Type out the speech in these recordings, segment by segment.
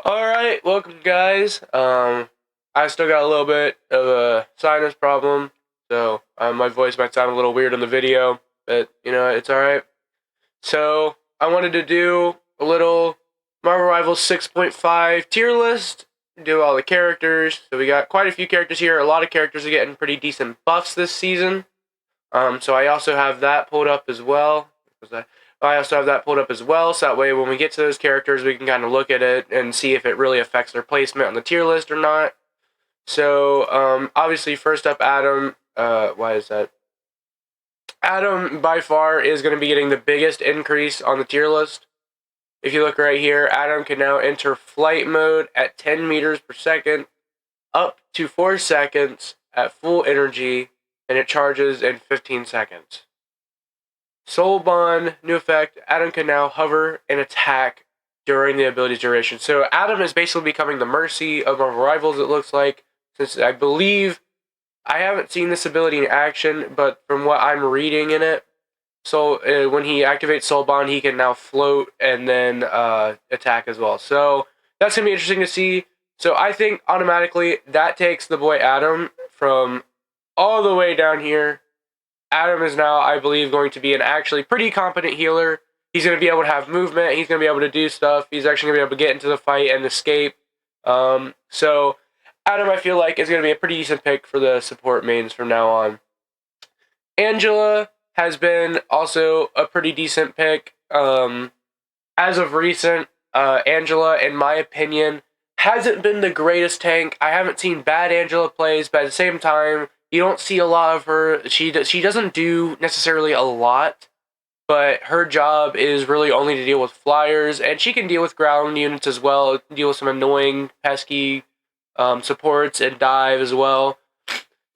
Alright, welcome guys. I still got a little bit of a sinus problem, so my voice might sound a little weird in the video, but it's alright. So, I wanted to do a little Marvel Rivals 6.5 tier list, do all the characters. So we got quite a few characters here. A lot of characters are getting pretty decent buffs this season. So I also have that pulled up as well. I also have that pulled up as well, so that way when we get to those characters, we can kind of look at it and see if it really affects their placement on the tier list or not. So, obviously, first up, Adam. Why is that? Adam, by far, is going to be getting the biggest increase on the tier list. If you look right here, Adam can now enter flight mode at 10 meters per second, up to 4 seconds at full energy, and it charges in 15 seconds. Soul Bond, new effect, Adam can now hover and attack during the ability's duration. So Adam is basically becoming the Mercy of Marvel Rivals, it looks like, since I believe, I haven't seen this ability in action, but from what I'm reading in it, so when he activates Soul Bond, he can now float and then attack as well. So that's going to be interesting to see. So I think automatically that takes the boy Adam from all the way down here. Adam is now, I believe, going to be an actually pretty competent healer. He's going to be able to have movement. He's going to be able to do stuff. He's actually going to be able to get into the fight and escape. So Adam, I feel like, is going to be a pretty decent pick for the support mains from now on. Angela has been also a pretty decent pick. As of recent, Angela, in my opinion, hasn't been the greatest tank. I haven't seen bad Angela plays, but at the same time, you don't see a lot of her. She doesn't do necessarily a lot, but her job is really only to deal with flyers, and she can deal with ground units as well, deal with some annoying, pesky supports and dive as well.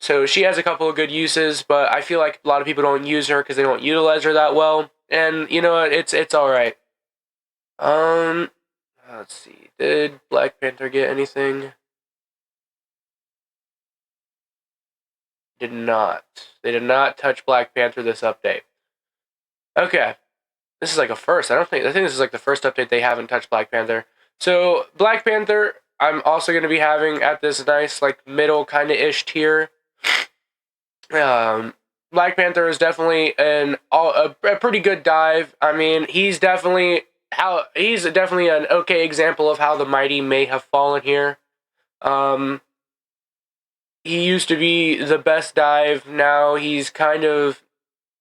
So she has a couple of good uses, but I feel like a lot of people don't use her because they don't utilize her that well. And you know what? It's all right. Let's see. Did Black Panther get anything? Did not. They did not touch Black Panther this update. Okay. This is like a first. I think this is like the first update they haven't touched Black Panther. So Black Panther, I'm also going to be having at this nice like middle kind of ish tier. Black Panther is definitely a pretty good dive. I mean, he's definitely an okay example of how the mighty may have fallen here. He used to be the best dive. Now he's kind of,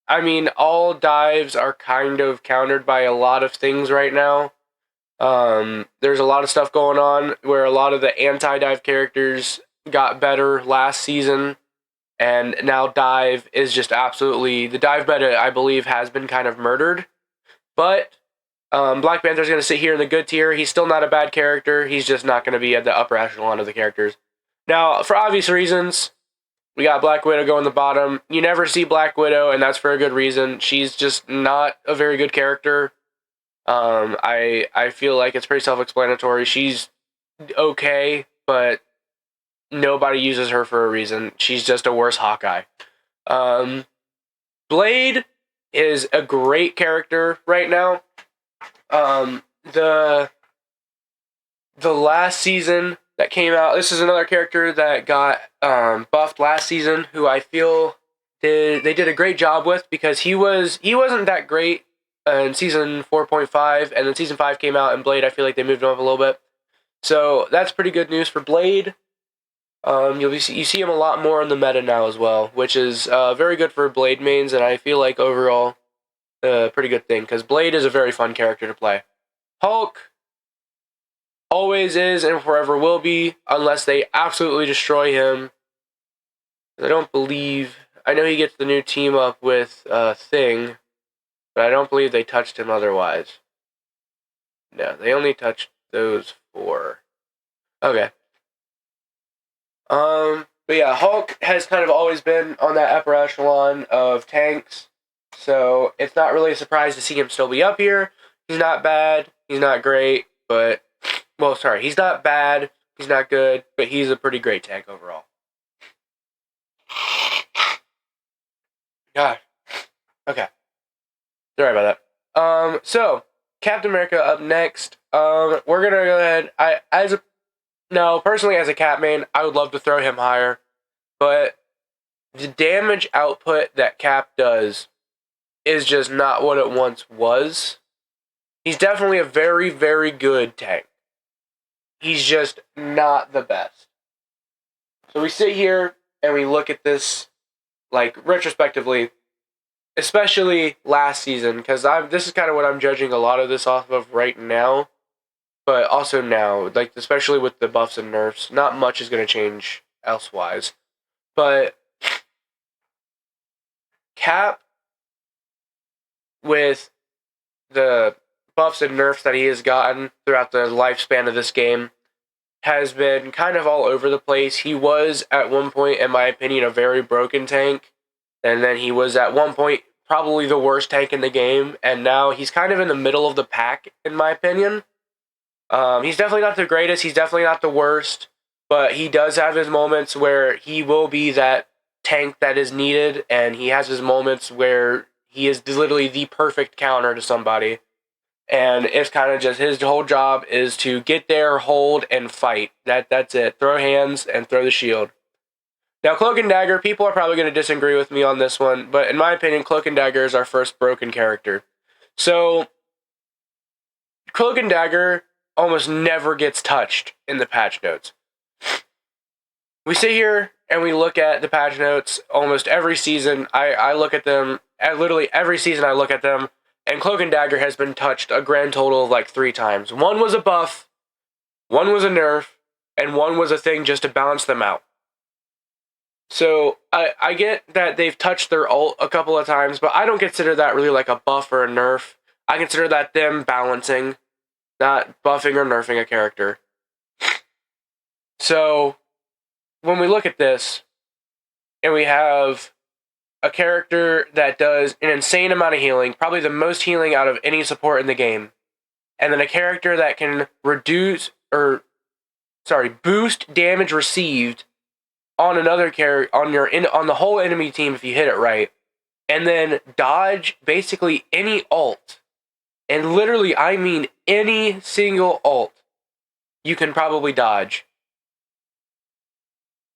I mean, all dives are kind of countered by a lot of things right now. There's a lot of stuff going on where a lot of the anti-dive characters got better last season, and now dive is just absolutely, the dive meta, I believe, has been kind of murdered. But Black Panther's going to sit here in the good tier. He's still not a bad character. He's just not going to be at the upper echelon of the characters. Now, for obvious reasons, we got Black Widow going the bottom. You never see Black Widow, and that's for a good reason. She's just not a very good character. I feel like it's pretty self-explanatory. She's okay, but nobody uses her for a reason. She's just a worse Hawkeye. Blade is a great character right now. The last season that came out, this is another character that got buffed last season, who I feel they did a great job with, because he wasn't that great in season 4.5, and then season 5 came out, and Blade, I feel like they moved him up a little bit. So that's pretty good news for Blade. You see him a lot more in the meta now as well, which is very good for Blade mains, and I feel like overall a pretty good thing, because Blade is a very fun character to play. Hulk always is and forever will be, unless they absolutely destroy him. I don't believe, I know he gets the new team up with Thing, but I don't believe they touched him otherwise. No, they only touched those 4. Okay. But yeah, Hulk has kind of always been on that upper echelon of tanks, so it's not really a surprise to see him still be up here. He's not bad, he's not great, but, well, sorry, he's not bad, he's not good, but he's a pretty great tank overall. God. Okay. Sorry about that. So, Captain America up next. we're gonna go ahead. No, personally as a Cap main, I would love to throw him higher, but the damage output that Cap does is just not what it once was. He's definitely a very, very good tank. He's just not the best. So we sit here and we look at this, like, retrospectively, especially last season, because this is kind of what I'm judging a lot of this off of right now, but also now, like, especially with the buffs and nerfs, not much is going to change elsewise. But Cap, with the buffs and nerfs that he has gotten throughout the lifespan of this game, has been kind of all over the place. He was, at one point, in my opinion, a very broken tank, and then he was, at one point, probably the worst tank in the game, and now he's kind of in the middle of the pack, in my opinion. He's definitely not the greatest, he's definitely not the worst, but he does have his moments where he will be that tank that is needed, and he has his moments where he is literally the perfect counter to somebody. And it's kind of just his whole job is to get there, hold, and fight. That's it. Throw hands and throw the shield. Now, Cloak and Dagger, people are probably going to disagree with me on this one, but in my opinion, Cloak and Dagger is our first broken character. So, Cloak and Dagger almost never gets touched in the patch notes. We sit here and we look at the patch notes almost every season. I look at them, literally every season I look at them, and Cloak and Dagger has been touched a grand total of like 3 times. One was a buff, one was a nerf, and one was a thing just to balance them out. So I get that they've touched their ult a couple of times, but I don't consider that really like a buff or a nerf. I consider that them balancing, not buffing or nerfing a character. So when we look at this, and we have a character that does an insane amount of healing, probably the most healing out of any support in the game, and then a character that can boost damage received on another character on the whole enemy team if you hit it right, and then dodge basically any ult, and literally I mean any single ult you can probably dodge.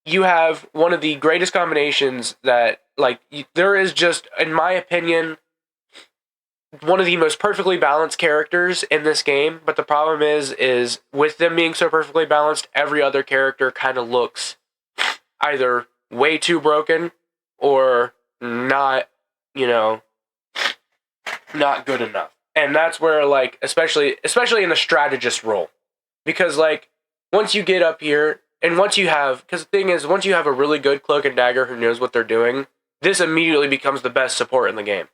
You have one of the greatest combinations that, like, there is just, in my opinion, one of the most perfectly balanced characters in this game, but the problem is with them being so perfectly balanced, every other character kind of looks either way too broken or not, not good enough. And that's where, like, especially in the strategist role, because, like, once you get up here, and once you have, because the thing is, once you have a really good Cloak and Dagger who knows what they're doing, this immediately becomes the best support in the game.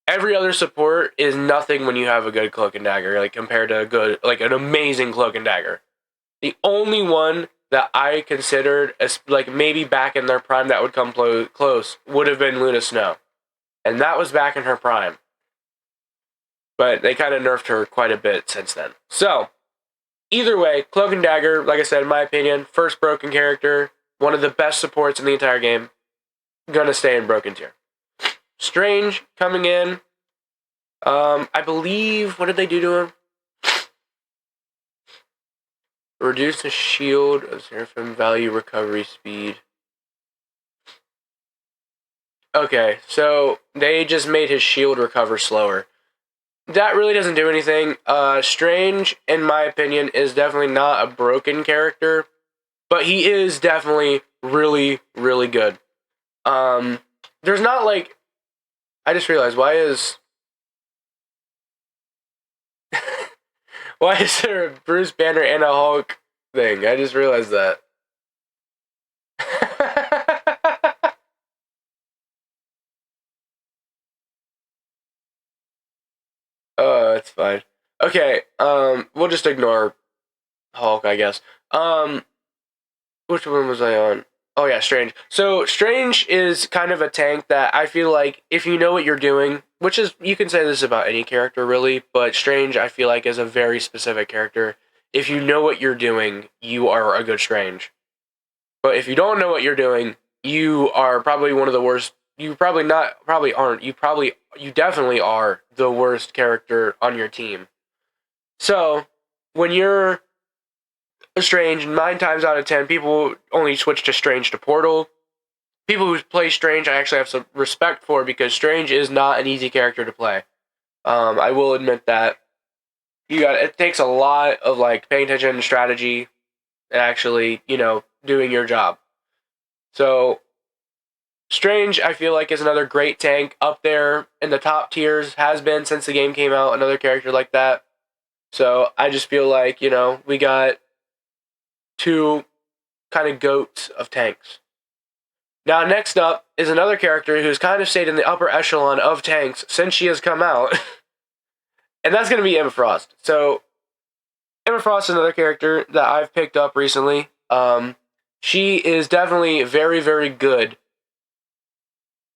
Every other support is nothing when you have a good Cloak and Dagger, like, compared to an amazing Cloak and Dagger. The only one that I considered as, like, maybe back in their prime that would come close would have been Luna Snow. And that was back in her prime. But they kind of nerfed her quite a bit since then. So, either way, Cloak and Dagger, like I said, in my opinion, first broken character, one of the best supports in the entire game, gonna stay in broken tier. Strange coming in. I believe, what did they do to him? Reduce the shield of Seraphim value recovery speed. Okay, so they just made his shield recover slower. That really doesn't do anything. Strange, in my opinion, is definitely not a broken character, but he is definitely really, really good. There's not, like, I just realized, why is there a Bruce Banner and a Hulk thing? I just realized that. Oh, it's fine. Okay, we'll just ignore Hulk, I guess. Which one was I on? Oh yeah, Strange. So Strange is kind of a tank that I feel like if you know what you're doing, which is, you can say this about any character really, but Strange I feel like is a very specific character. If you know what you're doing, you are a good Strange. But if you don't know what you're doing, you are probably one of the worst. You definitely are the worst character on your team. So when you're a Strange, 9 times out of 10, people only switch to Strange to Portal. People who play Strange, I actually have some respect for, because Strange is not an easy character to play. I will admit that. It takes a lot of like paying attention to strategy and actually, doing your job. So Strange, I feel like, is another great tank up there in the top tiers, has been since the game came out, another character like that. So I just feel like, we got two kind of goats of tanks. Now, next up is another character who's kind of stayed in the upper echelon of tanks since she has come out, and that's going to be Emma Frost. So, Emma Frost is another character that I've picked up recently. She is definitely very, very good,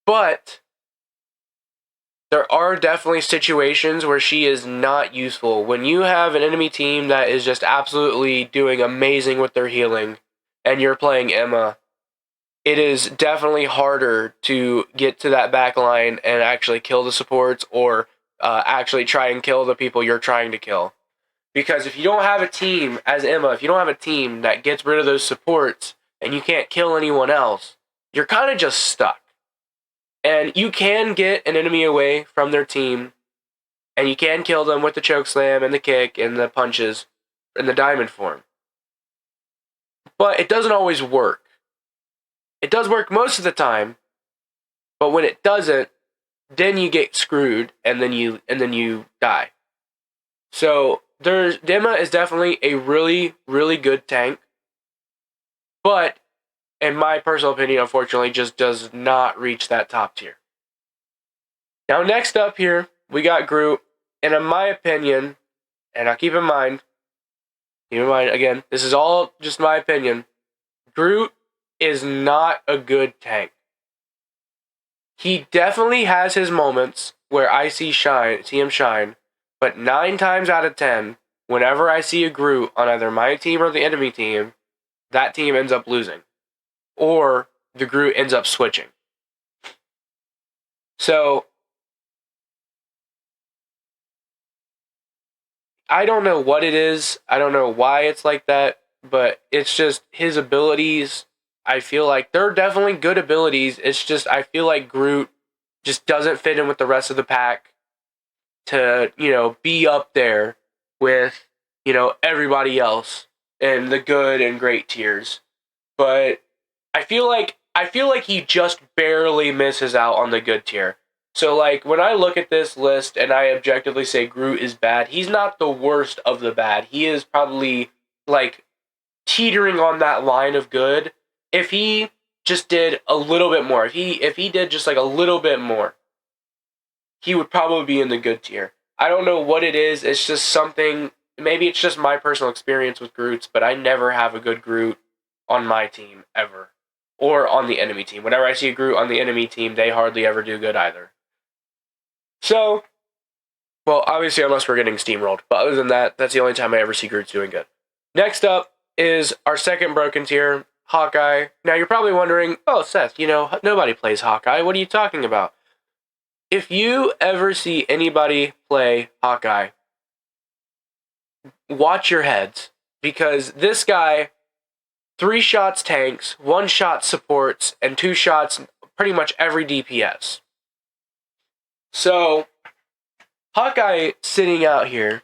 but there are definitely situations where she is not useful. When you have an enemy team that is just absolutely doing amazing with their healing, and you're playing Emma, it is definitely harder to get to that back line and actually kill the supports, or actually try and kill the people you're trying to kill. Because if you don't have a team, as Emma, if you don't have a team that gets rid of those supports and you can't kill anyone else, you're kind of just stuck. And you can get an enemy away from their team, and you can kill them with the choke slam and the kick and the punches in the diamond form. But it doesn't always work. It does work most of the time, but when it doesn't, then you get screwed, and then you die. So Emma is definitely a really, really good tank, but in my personal opinion, unfortunately, just does not reach that top tier. Now, next up here, we got Groot, and in my opinion, and I'll keep in mind, again, this is all just my opinion, Groot is not a good tank. He definitely has his moments where I see him shine, but 9 times out of 10, whenever I see a Groot on either my team or the enemy team, that team ends up losing. Or the Groot ends up switching. So, I don't know what it is. I don't know why it's like that, but it's just his abilities. I feel like they're definitely good abilities. It's just I feel like Groot just doesn't fit in with the rest of the pack to, be up there with, everybody else in the good and great tiers. But I feel like he just barely misses out on the good tier. So, like, when I look at this list and I objectively say Groot is bad, he's not the worst of the bad. He is probably, like, teetering on that line of good. If he just did a little bit more, if he did just, like, a little bit more, he would probably be in the good tier. I don't know what it is. It's just something, maybe it's just my personal experience with Groots, but I never have a good Groot on my team, ever. Or on the enemy team. Whenever I see a Groot on the enemy team, they hardly ever do good either. So, well, obviously, unless we're getting steamrolled. But other than that, that's the only time I ever see Groots doing good. Next up is our second broken tier, Hawkeye. Now, you're probably wondering, oh, Seth, nobody plays Hawkeye. What are you talking about? If you ever see anybody play Hawkeye, watch your heads. Because this guy, 3 shots tanks, 1 shot supports, and 2 shots pretty much every DPS. So, Hawkeye sitting out here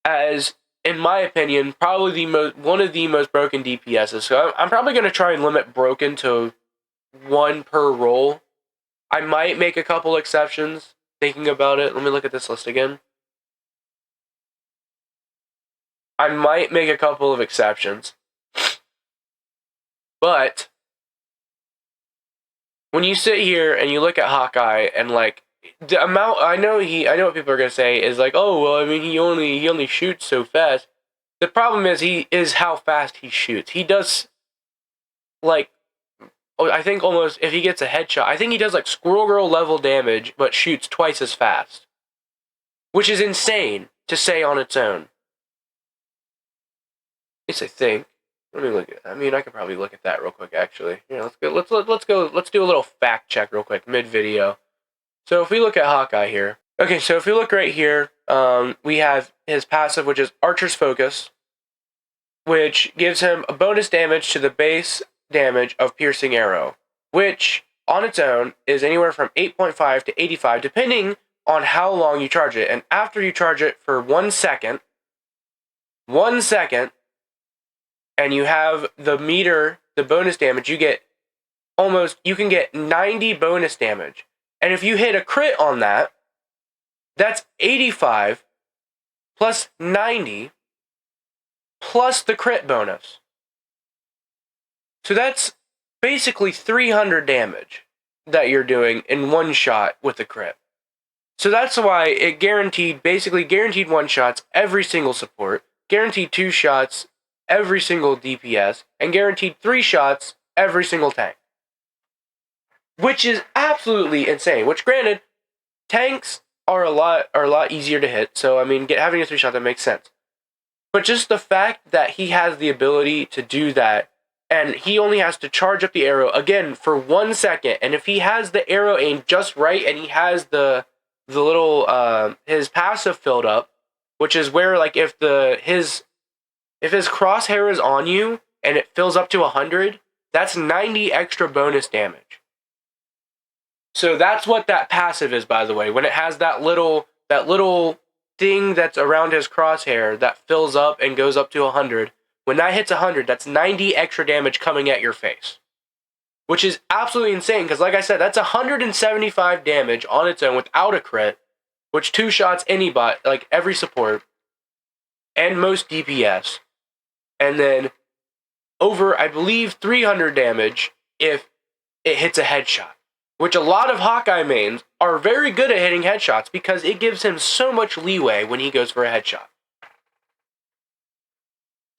as, in my opinion, probably one of the most broken DPSs. So I'm probably going to try and limit broken to 1 per role. I might make a couple exceptions, thinking about it. Let me look at this list again. I might make a couple of exceptions. But when you sit here and you look at Hawkeye and like the amount, I know what people are gonna say is like, oh well, I mean he only shoots so fast. The problem is how fast he shoots. He does like, I think almost if he gets a headshot, I think he does like Squirrel Girl level damage, but shoots twice as fast, which is insane to say on its own. At least I think. Let me look at. I mean, I could probably look at that real quick. Actually, let's go. Let's do a little fact check real quick mid video. So if we look at Hawkeye here, okay. So if we look right here, we have his passive, which is Archer's Focus, which gives him a bonus damage to the base damage of Piercing Arrow, which on its own is anywhere from 8.5 to 85, depending on how long you charge it. And after you charge it for 1 second, and you have the meter, the bonus damage, you can get 90 bonus damage. And if you hit a crit on that, that's 85 plus 90 plus the crit bonus. So that's basically 300 damage that you're doing in one shot with the crit. So that's why it basically guaranteed 1 shots every single support, guaranteed 2 shots every single DPS, and guaranteed 3 shots every single tank. Which is absolutely insane. Which, granted, tanks are a lot easier to hit. So I mean, having a 3 shot, that makes sense. But just the fact that he has the ability to do that, and he only has to charge up the arrow again for 1 second, and if he has the arrow aimed just right, and he has the little his passive filled up, which is where, like, if his crosshair is on you and it fills up to 100, that's 90 extra bonus damage. So that's what that passive is, by the way. When it has that little thing that's around his crosshair that fills up and goes up to 100, when that hits 100, that's 90 extra damage coming at your face. Which is absolutely insane, because like I said, that's 175 damage on its own without a crit, which 2 shots any bot, like every support, and most DPS. And then over, I believe, 300 damage if it hits a headshot. Which a lot of Hawkeye mains are very good at hitting headshots because it gives him so much leeway when he goes for a headshot.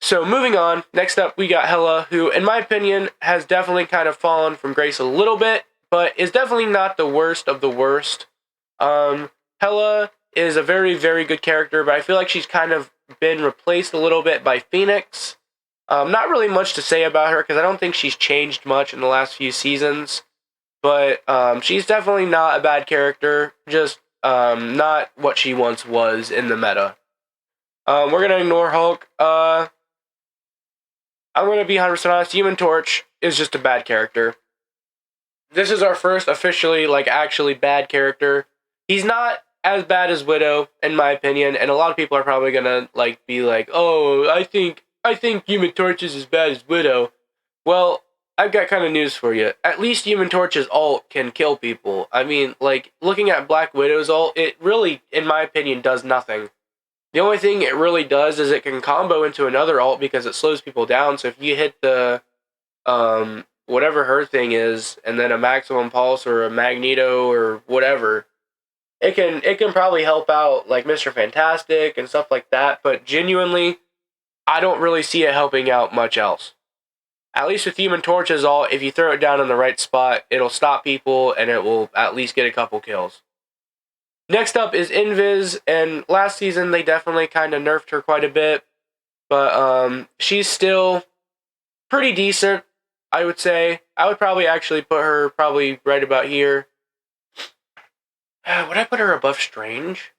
So moving on, next up we got Hela, who in my opinion has definitely kind of fallen from grace a little bit, but is definitely not the worst of the worst. Hela is a very, very good character, but I feel like she's kind of been replaced a little bit by Phoenix. Not really much to say about her because I don't think she's changed much in the last few seasons. But she's definitely not a bad character, just not what she once was in the meta. We're going to ignore Hulk. I'm going to be 100% honest, Human Torch is just a bad character. This is our first officially, like, actually bad character. He's not as bad as Widow, in my opinion, and a lot of people are probably going to, like, be like, oh, I think Human Torch is as bad as Widow. Well, I've got kind of news for you. At least Human Torch's ult can kill people. I mean, like, looking at Black Widow's ult, it really, in my opinion, does nothing. The only thing it really does is it can combo into another ult because it slows people down. So if you hit the, whatever her thing is, and then a Maximum Pulse or a Magneto or whatever, it can probably help out, like, Mr. Fantastic and stuff like that. But genuinely, I don't really see it helping out much else. At least with Human Torch's ult, if you throw it down in the right spot, it'll stop people and it will at least get a couple kills. Next up is Invis, and last season they definitely kind of nerfed her quite a bit, but she's still pretty decent, I would say. I would probably actually put her probably right about here. Would I put her above Strange?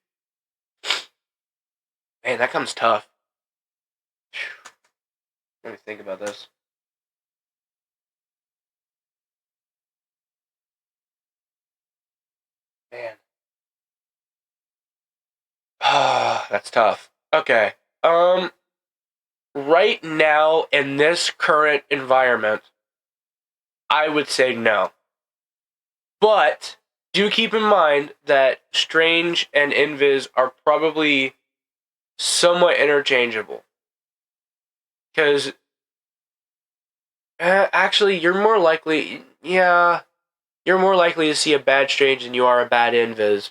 Man, that comes tough. Let me think about this. Man. Ah, that's tough. Okay. Right now, in this current environment, I would say no. But do keep in mind that Strange and Invis are probably somewhat interchangeable. Because, actually, you're more likely to see a bad Strange than you are a bad Invis.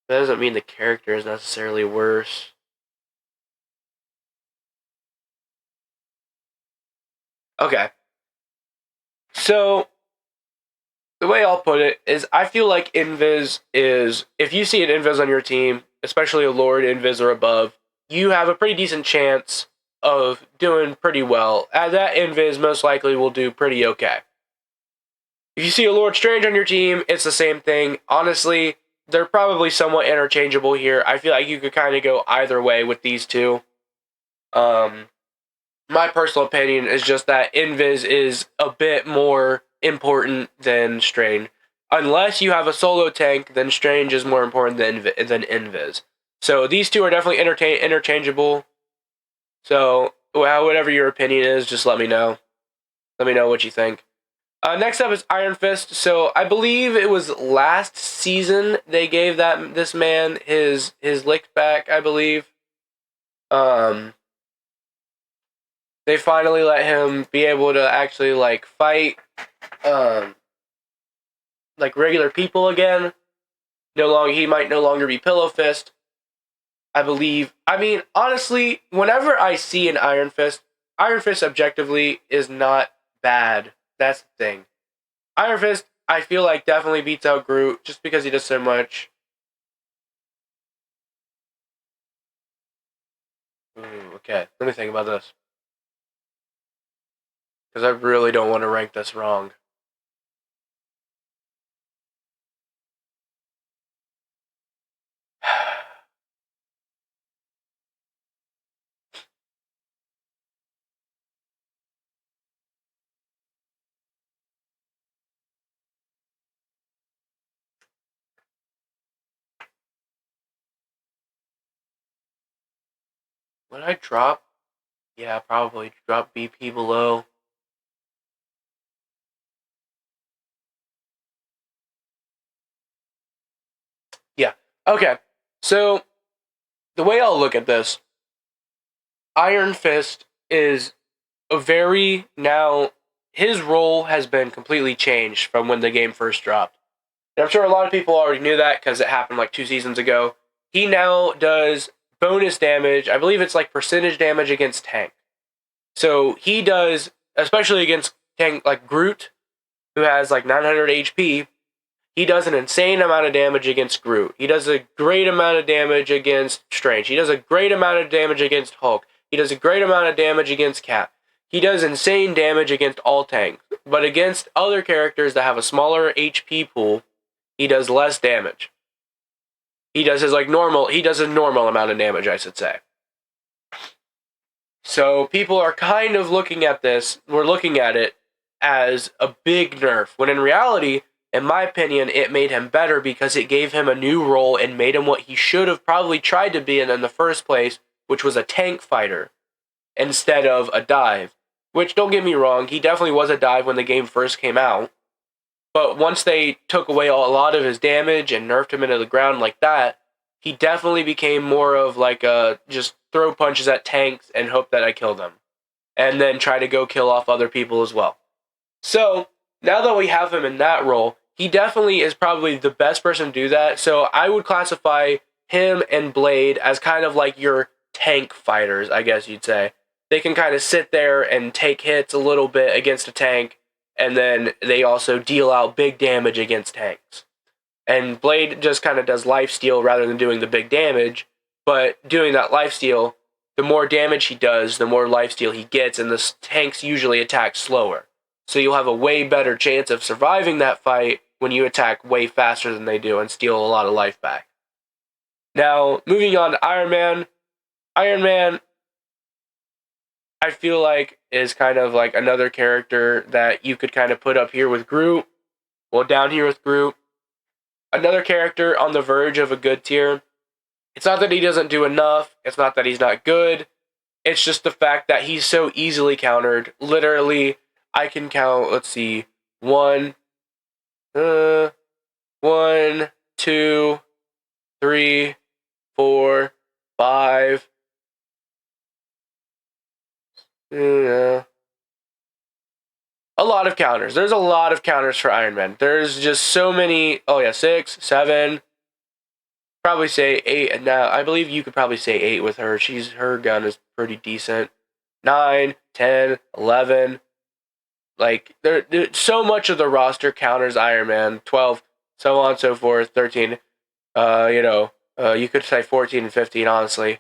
That doesn't mean the character is necessarily worse. Okay. So, the way I'll put it is I feel like Invis is, if you see an Invis on your team, especially a Lord Invis or above, you have a pretty decent chance of doing pretty well. That Invis most likely will do pretty okay. If you see a Lord Strange on your team, it's the same thing. Honestly, they're probably somewhat interchangeable here. I feel like you could kind of go either way with these two. My personal opinion is just that Invis is a bit more important than Strange. Unless you have a solo tank, then Strange is more important than Invis. So these two are definitely interchangeable. So whatever your opinion is, just let me know. Let me know what you think. Next up is Iron Fist. So I believe it was last season they gave this man his lick back. I believe. They finally let him be able to actually like fight, like regular people again. He might no longer be Pillow Fist. I believe. I mean, honestly, whenever I see an Iron Fist objectively is not bad. That's the thing. Iron Fist, I feel like definitely beats out Groot just because he does so much. Okay, let me think about this. Because I really don't want to rank this wrong. Would I drop? Yeah, probably drop BP below. Yeah. Okay. So the way I'll look at this, Iron Fist is a very now his role has been completely changed from when the game first dropped. And I'm sure a lot of people already knew that because it happened like 2 seasons ago. He now does bonus damage. I believe it's like percentage damage against tank. So he does, especially against tank like Groot, who has like 900 HP. He does an insane amount of damage against Groot. He does a great amount of damage against Strange. He does a great amount of damage against Hulk. He does a great amount of damage against Cap. He does insane damage against all tanks. But against other characters that have a smaller HP pool, he does less damage. He does a normal amount of damage, I should say. So people are kind of looking at this, we're looking at it as a big nerf, when in reality, in my opinion, it made him better because it gave him a new role and made him what he should have probably tried to be in the first place, which was a tank fighter, instead of a dive. Which, don't get me wrong, he definitely was a dive when the game first came out. But once they took away a lot of his damage and nerfed him into the ground like that, he definitely became more of like a just throw punches at tanks and hope that I kill them. And then try to go kill off other people as well. So, now that we have him in that role, he definitely is probably the best person to do that. So I would classify him and Blade as kind of like your tank fighters, I guess you'd say. They can kind of sit there and take hits a little bit against a tank, and then they also deal out big damage against tanks. And Blade just kind of does lifesteal rather than doing the big damage, but doing that lifesteal, the more damage he does, the more lifesteal he gets, and the tanks usually attack slower. So you'll have a way better chance of surviving that fight when you attack way faster than they do and steal a lot of life back. Now, moving on to Iron Man. Iron Man, I feel like, is kind of like another character that you could kind of put up here with Groot, well, down here with Groot. Another character on the verge of a good tier. It's not that he doesn't do enough. It's not that he's not good. It's just the fact that he's so easily countered. Literally, I can count, let's see, 1, 2, 3, 4, 5. A lot of counters. There's a lot of counters for Iron Man. There's just so many. Oh yeah, 6, 7. Probably say 8. Now I believe you could probably say 8 with her. Her gun is pretty decent. 9, 10, 11. Like there so much of the roster counters Iron Man. 12, so on and so forth. 13. You could say 14 and 15, honestly.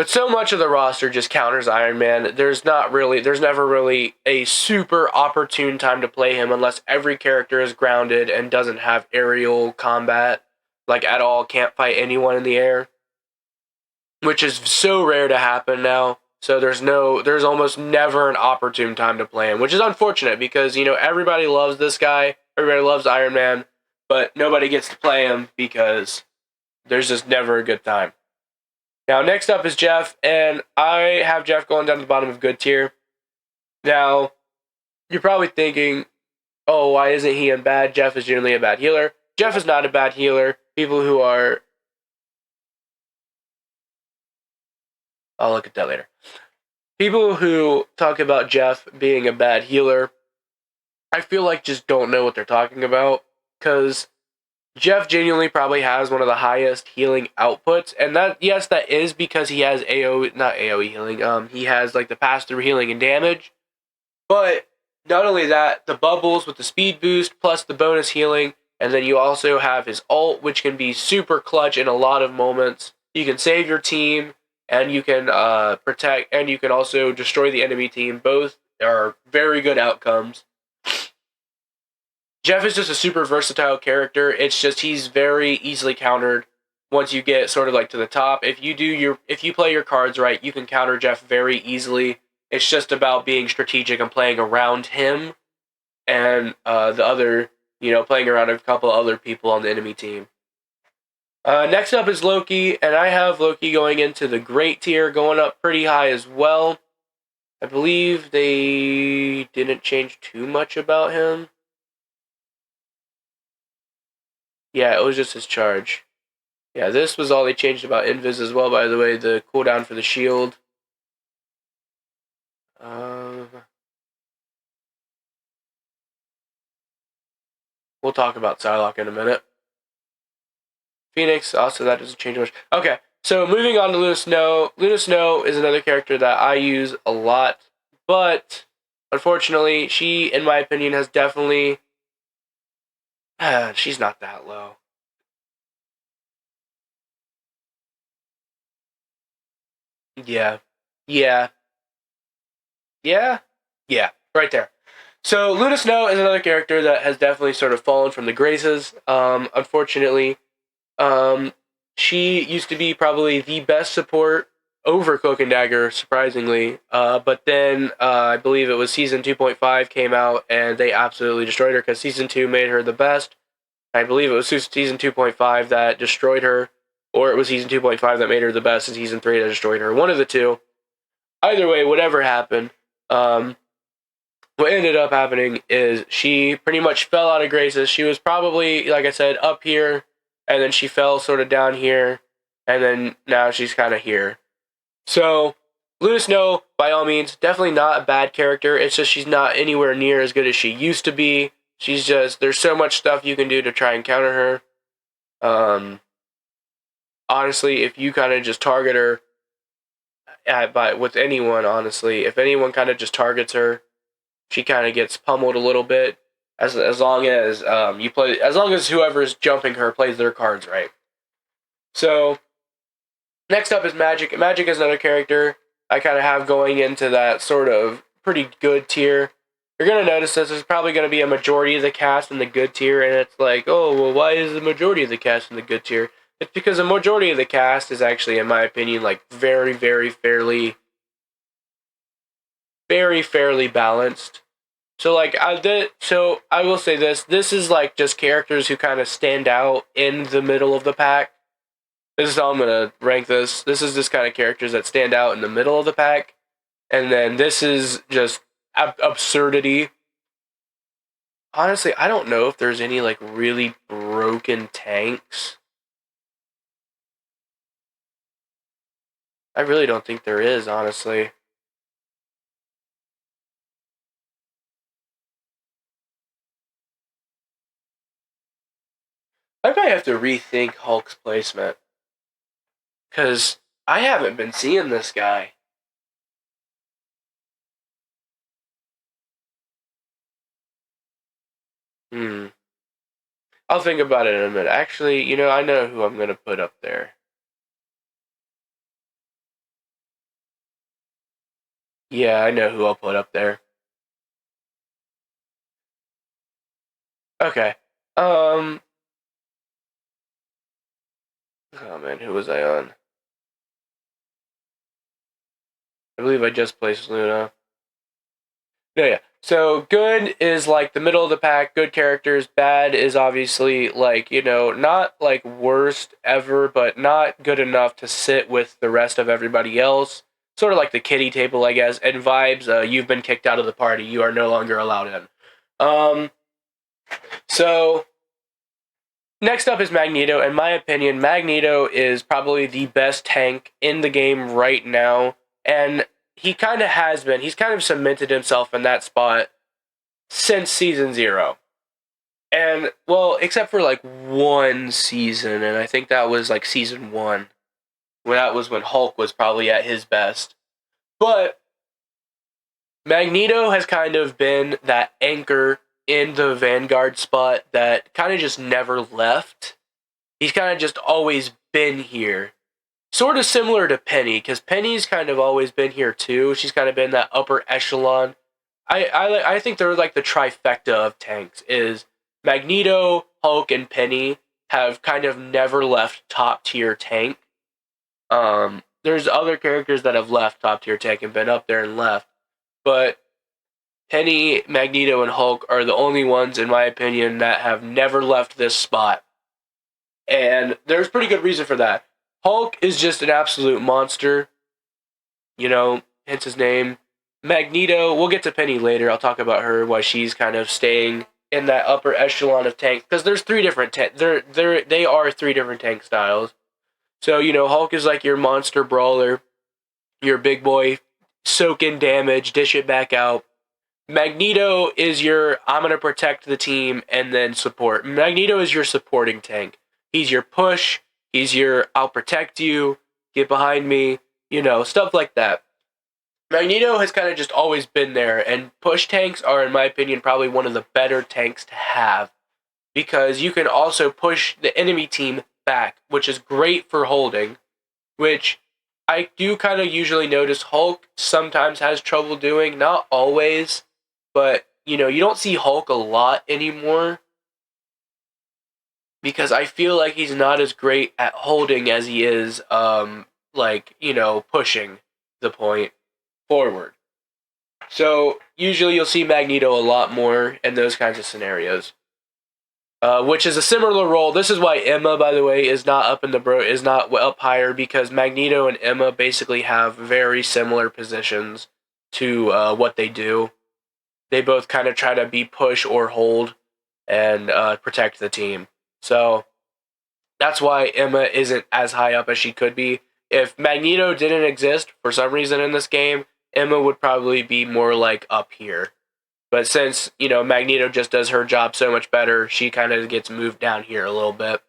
But so much of the roster just counters Iron Man. There's never really a super opportune time to play him unless every character is grounded and doesn't have aerial combat, like at all, can't fight anyone in the air, which is so rare to happen now. So there's almost never an opportune time to play him, which is unfortunate because, everybody loves this guy, everybody loves Iron Man, but nobody gets to play him because there's just never a good time. Now, next up is Jeff, and I have Jeff going down to the bottom of good tier. Now, you're probably thinking, oh, why isn't he in bad? Jeff is generally a bad healer. Jeff is not a bad healer. People who are... I'll look at that later. People who talk about Jeff being a bad healer, I feel like just don't know what they're talking about, because Jeff genuinely probably has one of the highest healing outputs, and that is because he has not AoE healing. He has like the pass-through healing and damage, but not only that, the bubbles with the speed boost plus the bonus healing, and then you also have his ult, which can be super clutch in a lot of moments. You can save your team, and you can protect, and you can also destroy the enemy team. Both are very good outcomes. Jeff is just a super versatile character. It's just he's very easily countered once you get sort of like to the top. If you play your cards right, you can counter Jeff very easily. It's just about being strategic and playing around him and the other, playing around a couple other people on the enemy team. Next up is Loki, and I have Loki going into the great tier, going up pretty high as well. I believe they didn't change too much about him. Yeah, it was just his charge. Yeah, this was all they changed about Invis as well, by the way, the cooldown for the shield. We'll talk about Psylocke in a minute. Phoenix, also that doesn't change much. Okay, so moving on to Luna Snow. Luna Snow is another character that I use a lot, but unfortunately, she, in my opinion, has definitely... she's not that low. Yeah. Yeah. Yeah. Yeah. Right there. So Luna Snow is another character that has definitely sort of fallen from the graces. Unfortunately, she used to be probably the best support over Cloak and Dagger, surprisingly. But then I believe it was Season 2.5 came out and they absolutely destroyed her because Season 2 made her the best. I believe it was Season 2.5 that destroyed her, or it was Season 2.5 that made her the best and Season 3 that destroyed her. One of the two. Either way, whatever happened, what ended up happening is she pretty much fell out of graces. She was probably, like I said, up here, and then she fell sort of down here, and then now she's kind of here. So, Luna Snow, by all means, definitely not a bad character. It's just she's not anywhere near as good as she used to be. She's just, there's so much stuff you can do to try and counter her. Honestly, if you kind of just target her with anyone, honestly, if anyone kind of just targets her, she kind of gets pummeled a little bit. As long as as long as whoever's jumping her plays their cards right. So next up is Magic. Magic is another character I kind of have going into that sort of pretty good tier. You're gonna notice this is probably gonna be a majority of the cast in the good tier, and it's like, oh well, why is the majority of the cast in the good tier? It's because the majority of the cast is actually, in my opinion, like very, very fairly balanced. So like I will say this. This is like just characters who kind of stand out in the middle of the pack. This is how I'm gonna rank this. This is just kind of characters that stand out in the middle of the pack, and then this is just absurdity. Honestly, I don't know if there's any like really broken tanks. I really don't think there is, honestly. I might have to rethink Hulk's placement. Because I haven't been seeing this guy. I'll think about it in a minute. Actually, I know who I'm going to put up there. Yeah, I know who I'll put up there. Okay. Um. Oh man, who was I on? I believe I just placed Luna. No, yeah. So good is like the middle of the pack, good characters. Bad is obviously like, not like worst ever, but not good enough to sit with the rest of everybody else. Sort of like the kitty table, I guess. And vibes, you've been kicked out of the party. You are no longer allowed in. Um, so next up is Magneto. In my opinion, Magneto is probably the best tank in the game right now. And he kind of has been. He's kind of cemented himself in that spot since season 0. And, well, except for like one season, and I think that was like season 1. When that was when Hulk was probably at his best. But Magneto has kind of been that anchor in the Vanguard spot that kind of just never left. He's kind of just always been here. Sort of similar to Penny, because Penny's kind of always been here too. She's kind of been that upper echelon. I think they're like the trifecta of tanks. Is Magneto, Hulk, and Penny have kind of never left top tier tank. There's other characters that have left top tier tank and been up there and left, but Penny, Magneto, and Hulk are the only ones, in my opinion, that have never left this spot. And there's pretty good reason for that. Hulk is just an absolute monster. Hence his name. Magneto, we'll get to Penny later. I'll talk about her, why she's kind of staying in that upper echelon of tank. Because there's three different they are three different tank styles. So, Hulk is like your monster brawler, your big boy, soak in damage, dish it back out. Magneto is your, I'm going to protect the team and then support. Magneto is your supporting tank. He's your push. He's your, I'll protect you, get behind me, stuff like that. Magneto has kind of just always been there, and push tanks are, in my opinion, probably one of the better tanks to have because you can also push the enemy team back, which is great for holding, which I do kind of usually notice Hulk sometimes has trouble doing, not always, but you don't see Hulk a lot anymore because I feel like he's not as great at holding as he is pushing the point forward. So usually you'll see Magneto a lot more in those kinds of scenarios. Which is a similar role. This is why Emma, by the way, is not up higher because Magneto and Emma basically have very similar positions to what they do. They both kind of try to be push or hold and protect the team. So that's why Emma isn't as high up as she could be. If Magneto didn't exist for some reason in this game, Emma would probably be more like up here. But since, Magneto just does her job so much better, she kind of gets moved down here a little bit.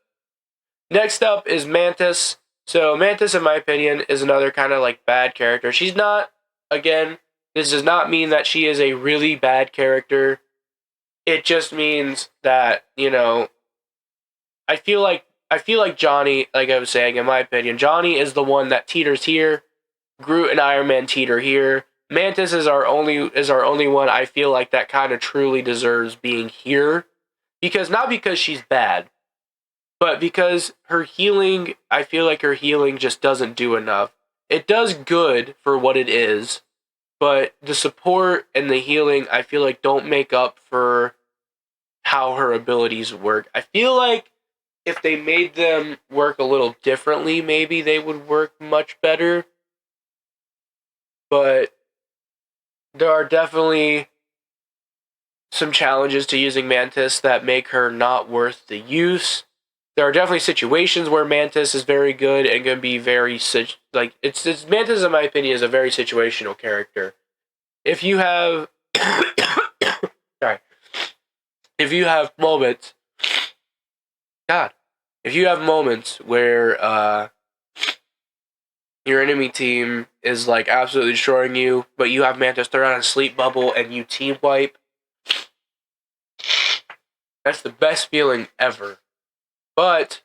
Next up is Mantis. So Mantis, in my opinion, is another kind of like bad character. She's not, again, this does not mean that she is a really bad character. It just means that, I feel like Johnny, like I was saying, in my opinion, Johnny is the one that teeters here. Groot and Iron Man teeter here. Mantis is our only one I feel like that kind of truly deserves being here. Not because she's bad, but because her healing, I feel like her healing just doesn't do enough. It does good for what it is, but the support and the healing I feel like don't make up for how her abilities work. I feel like if they made them work a little differently, maybe they would work much better. But there are definitely some challenges to using Mantis that make her not worth the use. There are definitely situations where Mantis is very good and can be very Mantis, in my opinion, is a very situational character. If you have sorry, if you have moments, God, if you have moments where your enemy team is like absolutely destroying you, but you have Mantis throw out a sleep bubble and you team wipe, that's the best feeling ever. But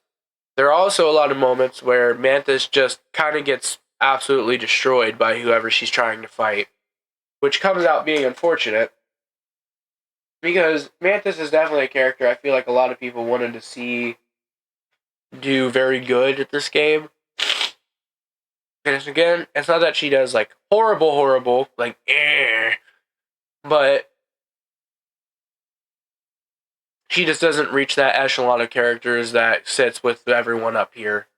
there are also a lot of moments where Mantis just kind of gets absolutely destroyed by whoever she's trying to fight. which comes out being unfortunate. Because Mantis is definitely a character I feel like a lot of people wanted to see do very good at this game. And again, it's not that she does like horrible, like but she just doesn't reach that echelon of characters that sits with everyone up here,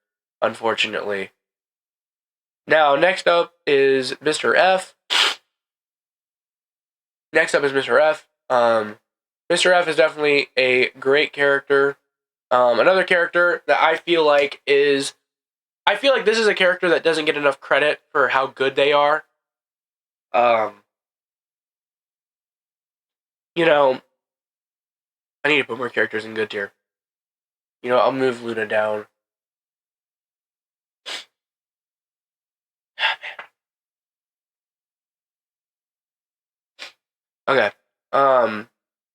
unfortunately. Now, next up is Mr. F. Mr. F is definitely a great character. Another character that I feel like this is a character that doesn't get enough credit for how good they are. You know, I need to put more characters in good tier. You know, I'll move Luna down. Okay.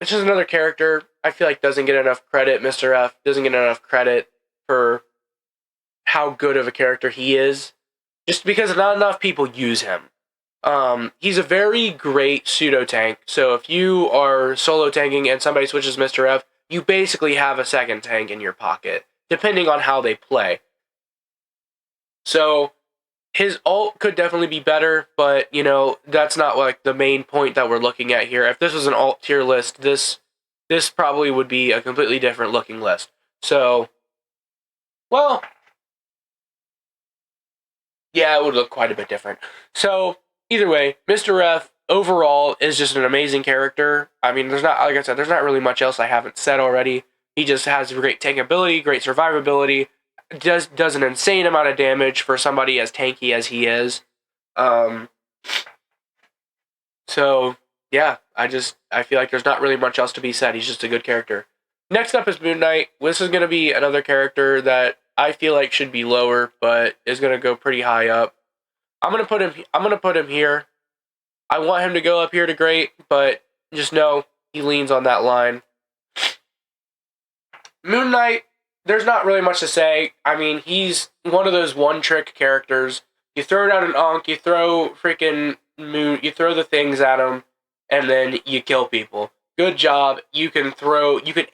It's just another character I feel like doesn't get enough credit. Mr. F doesn't get enough credit for how good of a character he is, just because not enough people use him. He's a very great pseudo tank. So if you are solo tanking and somebody switches Mr. F, you basically have a second tank in your pocket, depending on how they play. So his ult could definitely be better, but you know, that's not like the main point that we're looking at here. If this was an alt tier list, this probably would be a completely different looking list. So, well, yeah, it would look quite a bit different. So, either way, Mr. F overall is just an amazing character. I mean, there's not, like I said, there's not really much else I haven't said already. He just has great tankability, great survivability, does an insane amount of damage for somebody as tanky as he is. So, yeah, I feel like there's not really much else to be said. He's just a good character. Next up is Moon Knight. This is going to be another character that I feel like should be lower, but is going to go pretty high up. I'm going to put him here. I want him to go up here to great, but just know he leans on that line. Moon Knight, there's not really much to say. I mean, he's one of those one-trick characters. You throw down an Ankh, you throw freaking Moon, you throw the things at him, and then you kill people. Good job. You can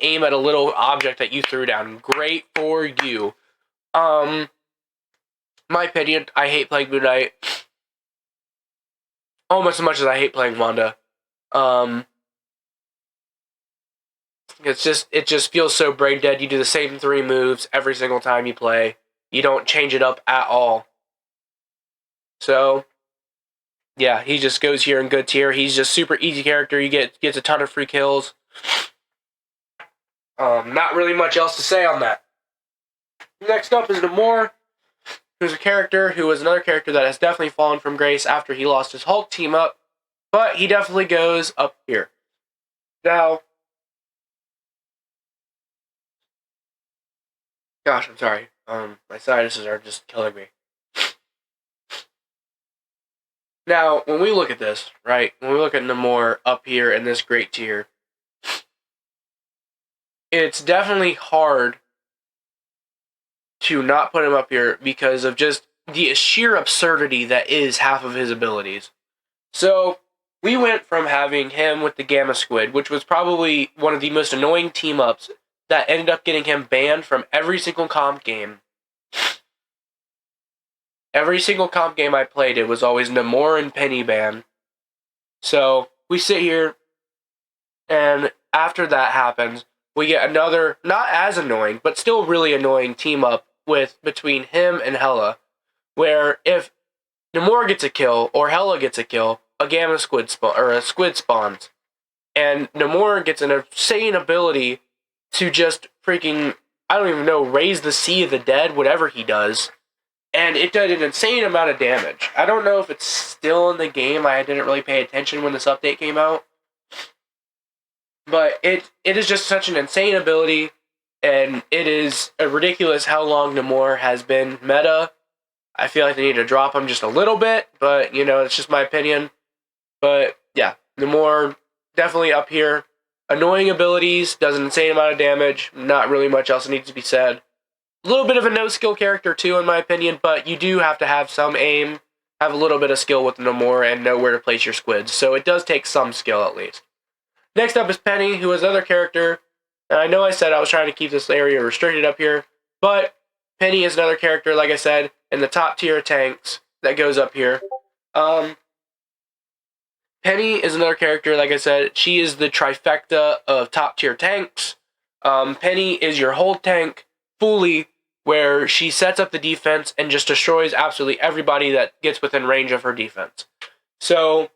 aim at a little object that you threw down. Great for you. My opinion, I hate playing Moon Knight almost as much as I hate playing Wanda. It just feels so brain dead. You do the same 3 moves every single time you play. You don't change it up at all. So, yeah, he just goes here in good tier. He's just super easy character. He gets a ton of free kills. Not really much else to say on that. Next up is Namor, who's another character that has definitely fallen from grace after he lost his Hulk team up, but he definitely goes up here. Now, gosh, I'm sorry. My sinuses are just killing me. Now, when we look at this, right, when we look at Namor up here in this great tier, it's definitely hard to not put him up here because of just the sheer absurdity that is half of his abilities. So, we went from having him with the Gamma Squid, which was probably one of the most annoying team-ups that ended up getting him banned from every single comp game. Every single comp game I played, it was always Namor and Penny ban. So, we sit here, and after that happens, we get another, not as annoying, but still really annoying team-up between him and Hela, where if Namor gets a kill, or Hela gets a kill, a Gamma Squid squid spawns. And Namor gets an insane ability to just freaking, I don't even know, raise the sea of the dead, whatever he does. And it did an insane amount of damage. I don't know if it's still in the game. I didn't really pay attention when this update came out. But it is just such an insane ability, and it is ridiculous how long Namor has been meta. I feel like they need to drop him just a little bit, but, you know, it's just my opinion. But, yeah, Namor definitely up here. Annoying abilities, does an insane amount of damage. Not really much else needs to be said. A little bit of a no-skill character, too, in my opinion, but you do have to have some aim have a little bit of skill with Nomura and know where to place your squids. So it does take some skill at least. Next up is Penny, who is another character. And I know I said I was trying to keep this area restricted up here, but Penny is another character, like I said, in the top tier tanks that goes up here. Penny is another character, like I said, she is the trifecta of top tier tanks. Penny is your hold tank fully, where she sets up the defense and just destroys absolutely everybody that gets within range of her defense. So,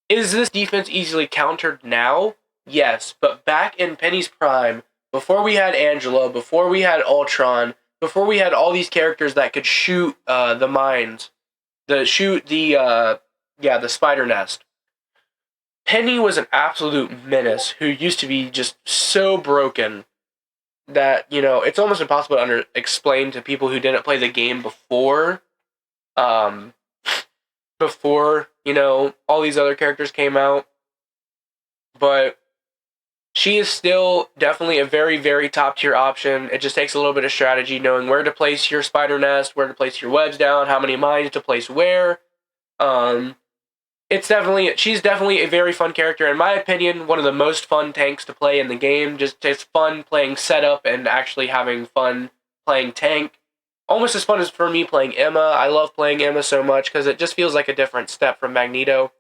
is this defense easily countered now? Yes, but back in Penny's prime, before we had Angela, before we had Ultron, before we had all these characters that could shoot the mines, the spider nest, Penny was an absolute menace who used to be just so broken that, you know, it's almost impossible to explain to people who didn't play the game before, you know, all these other characters came out. But she is still definitely a very, very top tier option. It just takes a little bit of strategy, knowing where to place your spider nest, where to place your webs down, how many mines to place where. She's definitely a very fun character. In my opinion, one of the most fun tanks to play in the game. Just it's fun playing setup and actually having fun playing tank. Almost as fun as for me playing Emma. I love playing Emma so much because it just feels like a different step from Magneto.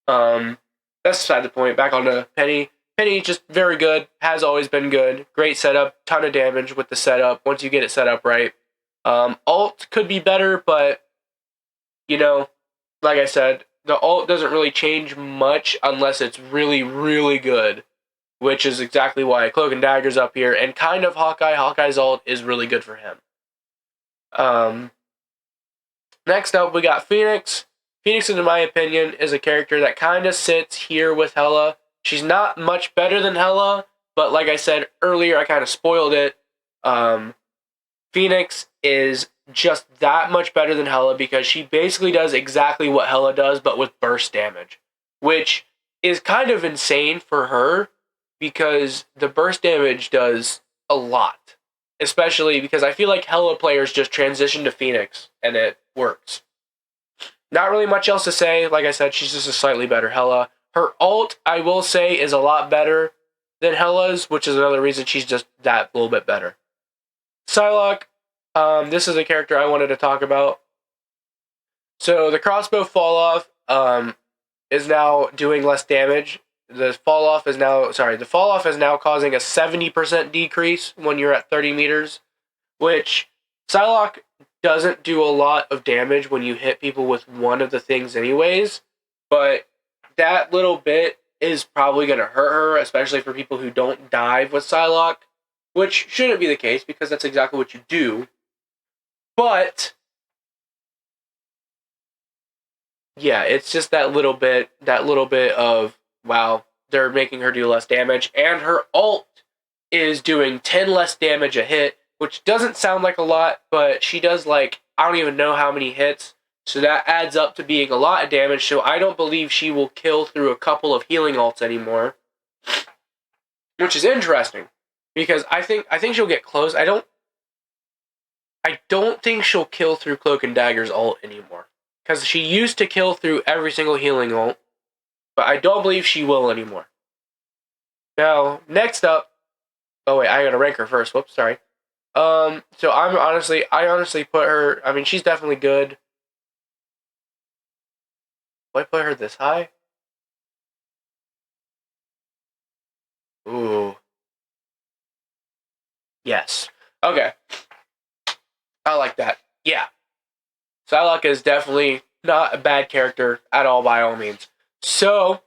That's beside the point. Back on to Penny. Penny, just very good. Has always been good. Great setup. Ton of damage with the setup once you get it set up right. Ult could be better, but, you know, like I said, the ult doesn't really change much unless it's really, really good, which is exactly why Cloak and Dagger's up here, and kind of Hawkeye. Hawkeye's ult is really good for him. Next up, we got Phoenix. Phoenix, in my opinion, is a character that kind of sits here with Hela. She's not much better than Hela, but like I said earlier, I kind of spoiled it. Phoenix is just that much better than Hela because she basically does exactly what Hela does, but with burst damage, which is kind of insane for her because the burst damage does a lot, especially because I feel like Hela players just transition to Phoenix and it works. Not really much else to say. Like I said, she's just a slightly better Hela. Her ult, I will say, is a lot better than Hela's, which is another reason she's just that little bit better. Psylocke, this is a character I wanted to talk about. So the crossbow fall off is now doing less damage. The fall off is now causing a 70% decrease when you're at 30 meters, which Psylocke doesn't do a lot of damage when you hit people with one of the things anyways, but that little bit is probably going to hurt her, especially for people who don't dive with Psylocke, which shouldn't be the case because that's exactly what you do. But yeah, it's just that little bit of, wow, they're making her do less damage, and her ult is doing 10 less damage a hit, which doesn't sound like a lot, but she does like, I don't even know how many hits, so that adds up to being a lot of damage, so I don't believe she will kill through a couple of healing ults anymore, which is interesting, because I think she'll get close. I don't think she'll kill through Cloak and Dagger's ult anymore, because she used to kill through every single healing ult, but I don't believe she will anymore. Now, next up, oh wait, I gotta rank her first. Whoops, sorry. So I honestly put her. I mean, she's definitely good. Do I put her this high? Ooh. Yes. Okay. I like that. Yeah. Psylocke is definitely not a bad character at all, by all means. So,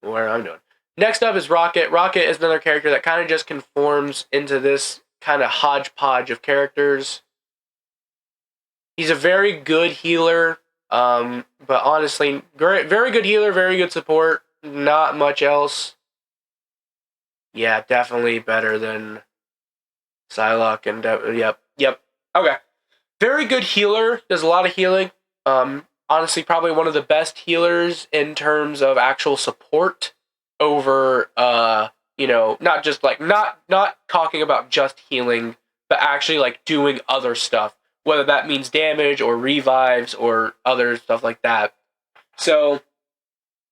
what am I doing? Next up is Rocket. Rocket is another character that kind of just conforms into this kind of hodgepodge of characters. He's a very good healer, but honestly, very good healer, very good support. Not much else. Yeah, definitely better than Psylocke and yep. Okay, very good healer. Does a lot of healing. Honestly, probably one of the best healers in terms of actual support over not just like not talking about just healing, but actually like doing other stuff, whether that means damage or revives or other stuff like that. So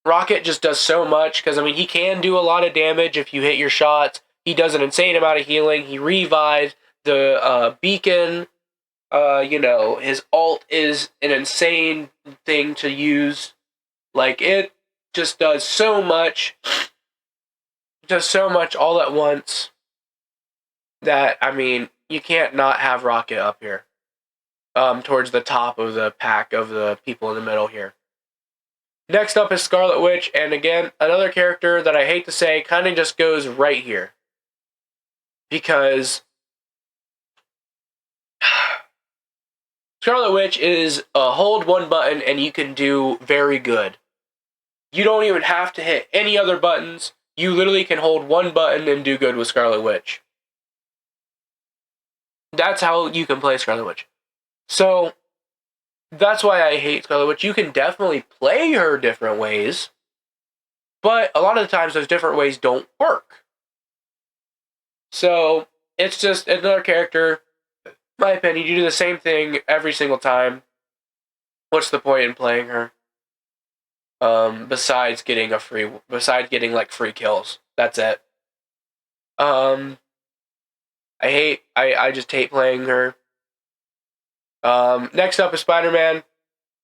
Rocket just does so much because, I mean, he can do a lot of damage if you hit your shots. He does an insane amount of healing. He revives. The beacon, his ult is an insane thing to use. Like, it just does so much. Does so much all at once that, I mean, you can't not have Rocket up here. Towards the top of the pack of the people in the middle here. Next up is Scarlet Witch, and again, another character that I hate to say kind of just goes right here. Because Scarlet Witch is a hold one button and you can do very good. You don't even have to hit any other buttons. You literally can hold one button and do good with Scarlet Witch. That's how you can play Scarlet Witch. So, that's why I hate Scarlet Witch. You can definitely play her different ways, but a lot of the times those different ways don't work. So, it's just another character. In my opinion, you do the same thing every single time. What's the point in playing her? Besides getting like free kills. That's it. I just hate playing her. Next up is Spider-Man.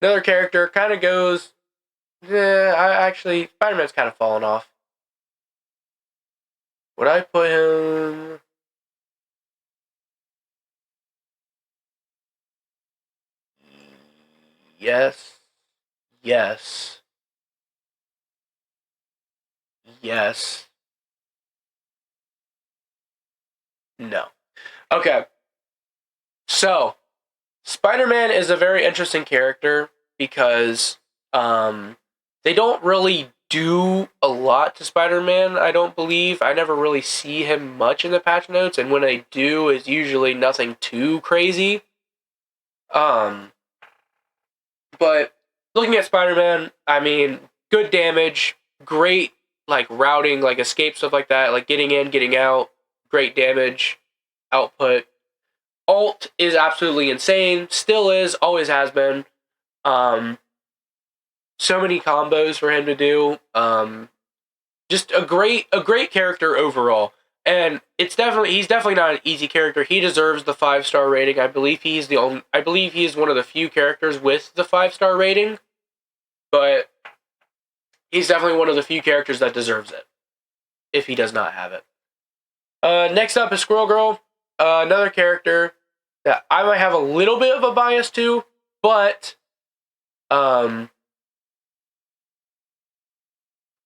Another character kind of goes. Spider-Man's kind of fallen off. Would I put him? Yes. Yes. Yes. No. Okay. So, Spider-Man is a very interesting character because they don't really do a lot to Spider-Man, I don't believe. I never really see him much in the patch notes, and when I do, it's usually nothing too crazy. But looking at Spider-Man, I mean, good damage, great, like, routing, like, escape, stuff like that, like, getting in, getting out, great damage, output. Ult is absolutely insane, still is, always has been. So many combos for him to do. Just a great character overall. And he's definitely not an easy character. He deserves the 5-star rating. I believe he is one of the few characters with the 5-star rating. But he's definitely one of the few characters that deserves it, if he does not have it. Next up is Squirrel Girl, another character that I might have a little bit of a bias to, but I'll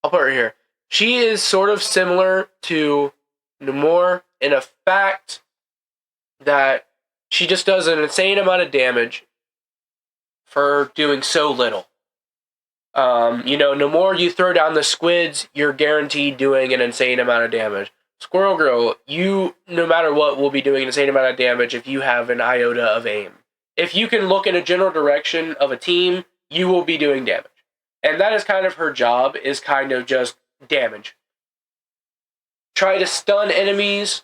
put her here. She is sort of similar to Namor in a fact that she just does an insane amount of damage for doing so little. Namor, you throw down the squids, you're guaranteed doing an insane amount of damage. Squirrel Girl, you, no matter what, will be doing an insane amount of damage if you have an iota of aim. If you can look in a general direction of a team, you will be doing damage. And that is kind of her job, is kind of just damage. Try to stun enemies,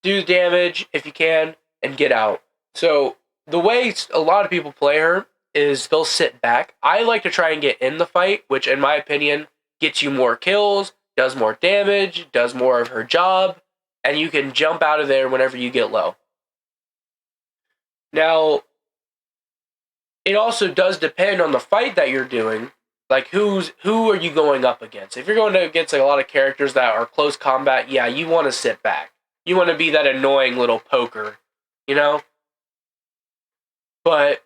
do damage if you can, and get out. So, the way a lot of people play her is they'll sit back. I like to try and get in the fight, which in my opinion gets you more kills, does more damage, does more of her job, and you can jump out of there whenever you get low. Now, it also does depend on the fight that you're doing. Like, who are you going up against? If you're going against a lot of characters that are close combat, yeah, you want to sit back. You want to be that annoying little poker, you know? But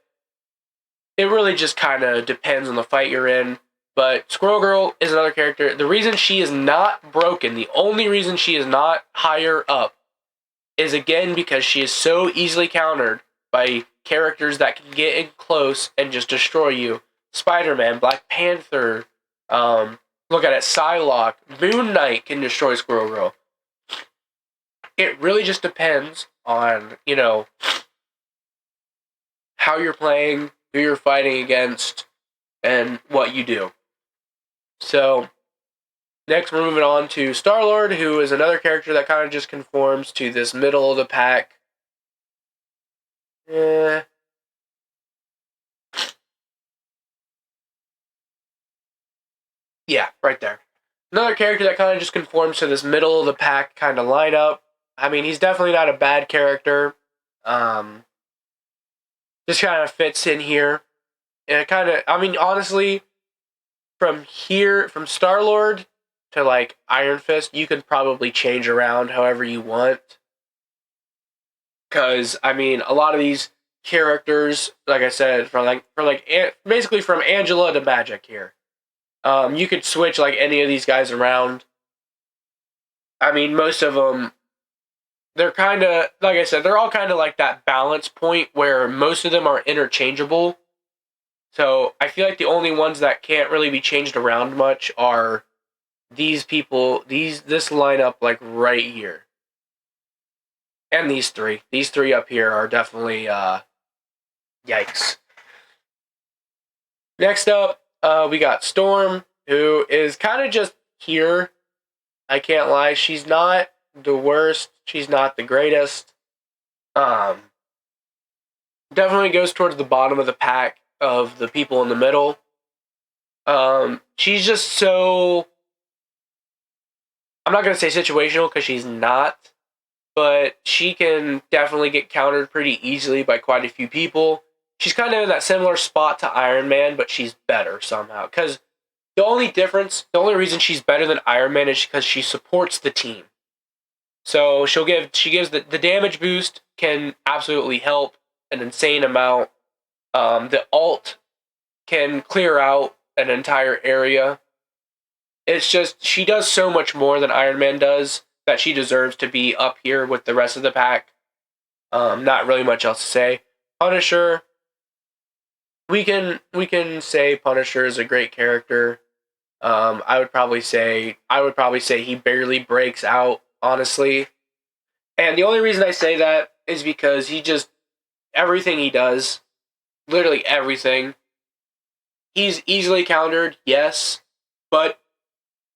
it really just kind of depends on the fight you're in. But Squirrel Girl is another character. The reason she is not broken, the only reason she is not higher up, is again because she is so easily countered by characters that can get in close and just destroy you. Spider-Man, Black Panther, look at it, Psylocke, Moon Knight can destroy Squirrel Girl. It really just depends on, how you're playing, who you're fighting against, and what you do. So, next we're moving on to Star-Lord, who is another character that kind of just conforms to this middle of the pack. Yeah, right there. Another character that kind of just conforms to this middle of the pack kind of lineup. I mean, he's definitely not a bad character. Um, just kind of fits in here. And it kind of, I mean, honestly, from here, from Star Lord to like Iron Fist, you could probably change around however you want. Because I mean, a lot of these characters, like I said, basically from Angela to Magic here. You could switch like any of these guys around. I mean, most of them, they're kind of, like I said, they're all kind of like that balance point where most of them are interchangeable. So I feel like the only ones that can't really be changed around much are these people, this lineup, like right here, and these three. These three up here are definitely yikes. Next up, we got Storm, who is kind of just here. I can't lie, she's not the worst. She's not the greatest. Um, Definitely goes towards the bottom of the pack of the people in the middle. She's just so. I'm not gonna say situational because she's not, but she can definitely get countered pretty easily by quite a few people. She's kind of in that similar spot to Iron Man, but she's better somehow. Because the only difference, the only reason she's better than Iron Man is because she supports the team. So she gives the damage boost can absolutely help an insane amount. The alt can clear out an entire area. It's just she does so much more than Iron Man does that she deserves to be up here with the rest of the pack. Not really much else to say. Punisher, we can say Punisher is a great character. I would probably say he barely breaks out, honestly. And the only reason I say that is because he just everything he does, literally everything, he's easily countered, yes, but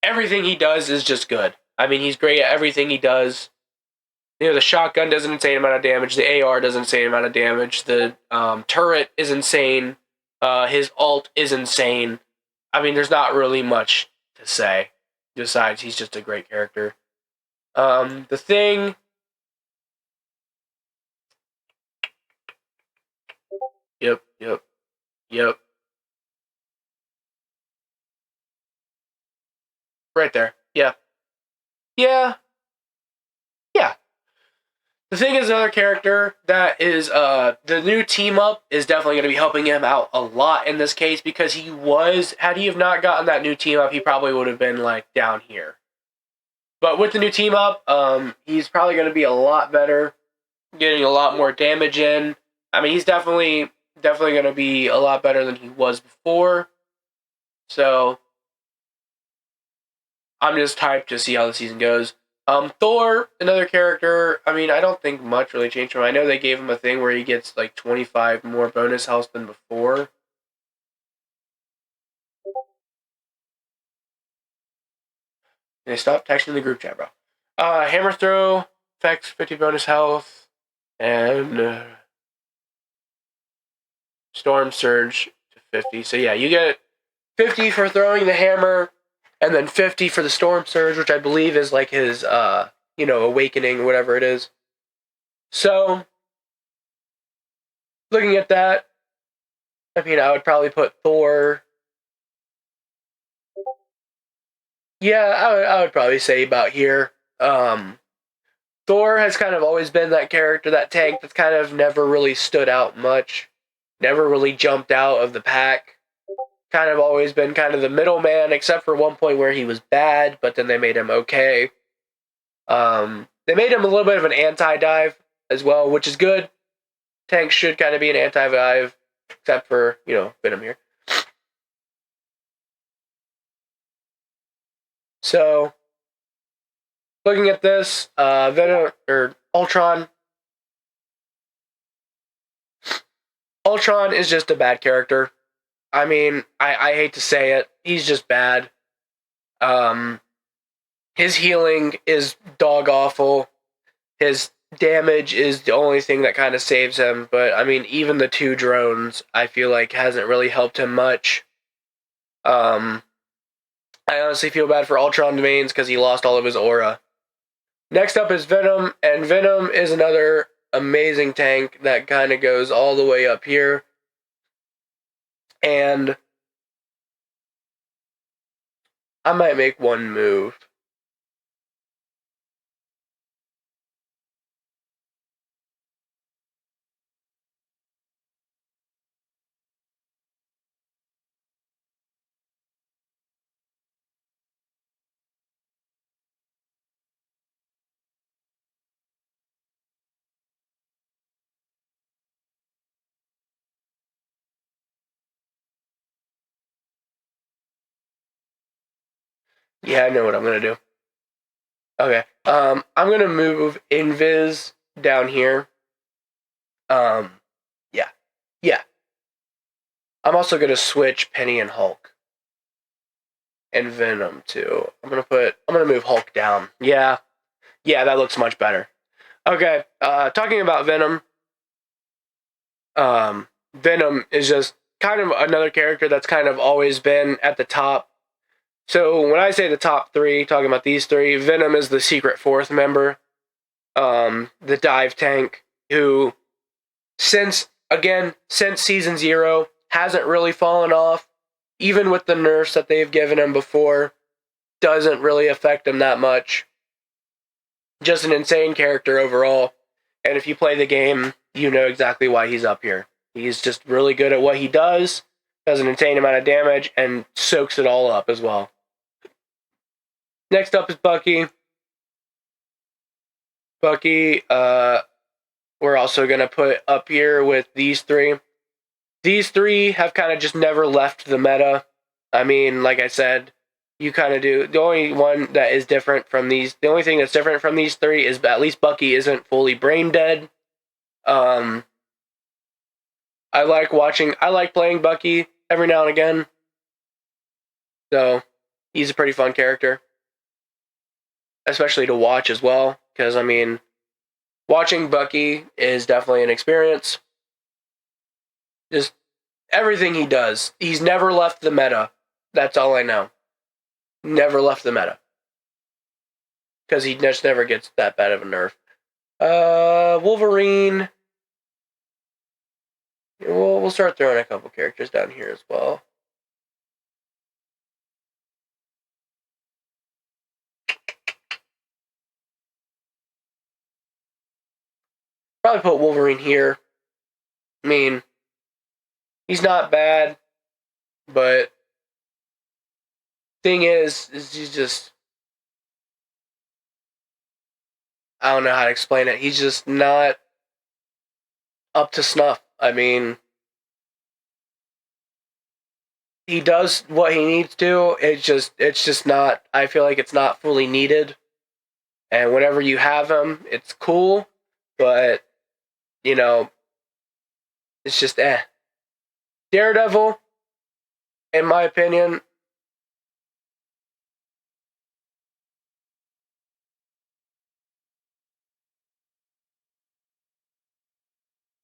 everything he does is just good. I mean, he's great at everything he does. You know, the shotgun does an insane amount of damage. The AR does an insane amount of damage. The turret is insane. His alt is insane. I mean, there's not really much to say. Besides, he's just a great character. The Thing. Yep, yep, yep. Right there. Yeah, yeah, yeah. The Thing is another character that is the new team up is definitely going to be helping him out a lot in this case because had he have not gotten that new team up, he probably would have been like down here. But with the new team up, he's probably going to be a lot better, getting a lot more damage in. I mean, he's definitely going to be a lot better than he was before. So I'm just hyped to see how the season goes. Thor, another character. I mean, I don't think much really changed from him. I know they gave him a thing where he gets like 25 more bonus health than before. They stopped texting the group chat, bro. Hammer throw affects 50 bonus health, and storm surge to 50. So yeah, you get 50 for throwing the hammer, and then 50 for the storm surge, which I believe is like his awakening, whatever it is. So looking at that, I mean, I would probably put Thor. Yeah, I would probably say about here. Um, Thor has kind of always been that character, that tank that's kind of never really stood out much, never really jumped out of the pack. Kind of always been kind of the middleman, except for one point where he was bad, but then they made him okay. They made him a little bit of an anti-dive as well, which is good. Tank should kind of be an anti-dive, except for, Venom here. So, looking at this, Venom or Ultron. Ultron is just a bad character. I mean, I hate to say it, he's just bad. Um, his healing is dog awful. His damage is the only thing that kind of saves him. But I mean, even the two drones, I feel like hasn't really helped him much. Um, I honestly feel bad for Ultron Domains because he lost all of his aura. Next up is Venom, and Venom is another amazing tank that kind of goes all the way up here. And I might make one move. Yeah, I know what I'm gonna do. Okay. I'm gonna move Invis down here. Yeah. Yeah. I'm also gonna switch Penny and Hulk. And Venom too. I'm gonna move Hulk down. Yeah. Yeah, that looks much better. Okay. Talking about Venom, Venom is just kind of another character that's kind of always been at the top. So when I say the top three, talking about these three, Venom is the secret fourth member, the dive tank, who since season 0 hasn't really fallen off, even with the nerfs that they've given him before, doesn't really affect him that much. Just an insane character overall. And if you play the game, you know exactly why he's up here. He's just really good at what he does an insane amount of damage, and soaks it all up as well. Next up is Bucky. Bucky, we're also going to put up here with these three. These three have kind of just never left the meta. I mean, like I said, you kind of do. The only one that is different from these, the only thing that's different from these three is at least Bucky isn't fully brain dead. I like playing Bucky every now and again. So, he's a pretty fun character. Especially to watch as well. Because, I mean, watching Bucky is definitely an experience. Just everything he does. He's never left the meta. That's all I know. Never left the meta. Because he just never gets that bad of a nerf. Wolverine. We'll start throwing a couple characters down here as well. Probably put Wolverine here. I mean, he's not bad, but thing is he's just, I don't know how to explain it. He's just not up to snuff. I mean, he does what he needs to. It's just not. I feel like it's not fully needed. And whenever you have him, it's cool, but you know, it's just eh. Daredevil, in my opinion,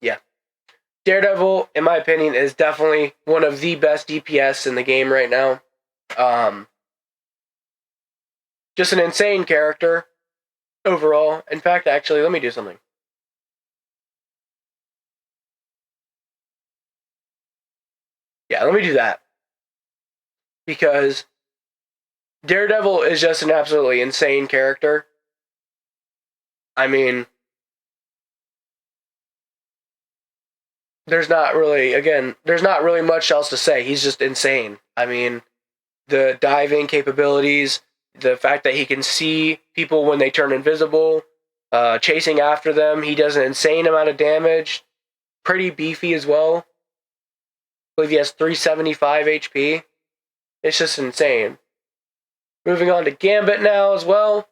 yeah. Daredevil, in my opinion, is definitely one of the best DPS in the game right now. Um, just an insane character overall. In fact, actually, let me do something. Yeah, let me do that. Because Daredevil is just an absolutely insane character. I mean, there's not really much else to say. He's just insane. I mean, the diving capabilities, the fact that he can see people when they turn invisible, chasing after them. He does an insane amount of damage. Pretty beefy as well. I believe he has 375 HP. It's just insane. Moving on to Gambit now as well.